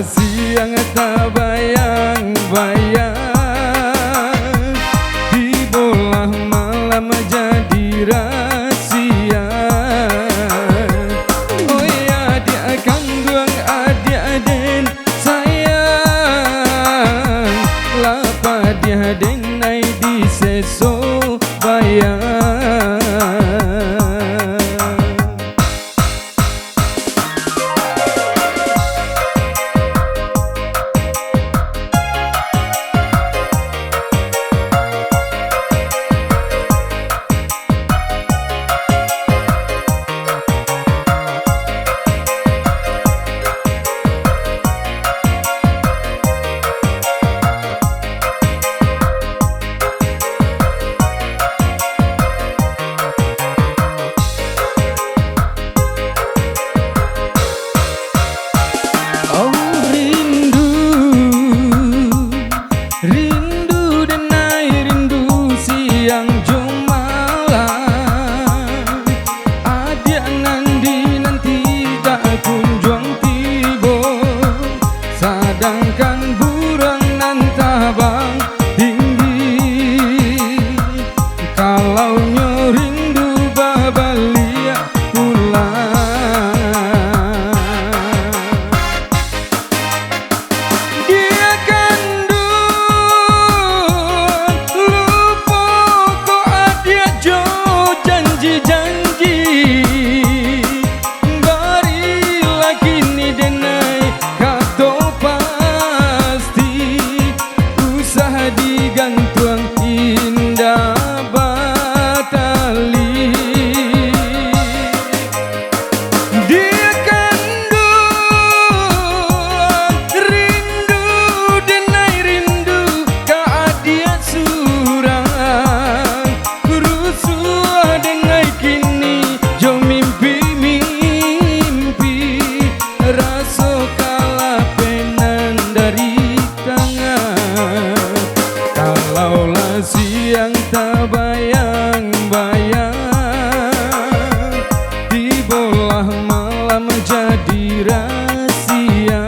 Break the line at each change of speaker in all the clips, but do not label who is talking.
Siang tak bayang-bayang, di bola malam jadi rahasia. Oh ya, dia kandung adik-adik sayang, lapa dia denai di seso bayang. Sedangkan burung nan tabang tinggi, kalau rindu babalia pulang. Dia kandung lupa kok adia jo janji-janji, bari lagi ni denai digantung indah batali. Dia kandung rindu denai rindu keadia surang, rusuh dengai kini jo mimpi-mimpi, rasa kalah penan dari tangan. Kalaulah siang tak bayang-bayang, di bola malam jadi rahasia.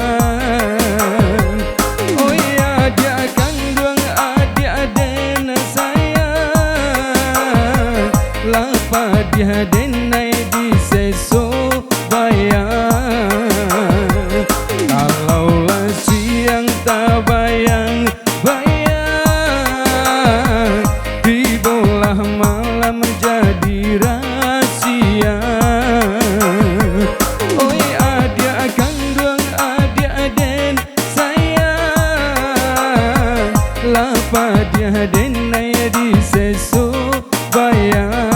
Oh ya, dia kandung adik-adik sayang, lapa dia denai di seso bayang. Kalaulah siang tak bayang-bayang, di bola malam jadi rahasia. Oi adik kandung adik-adik sayang, lapa dia denai di seso bayang.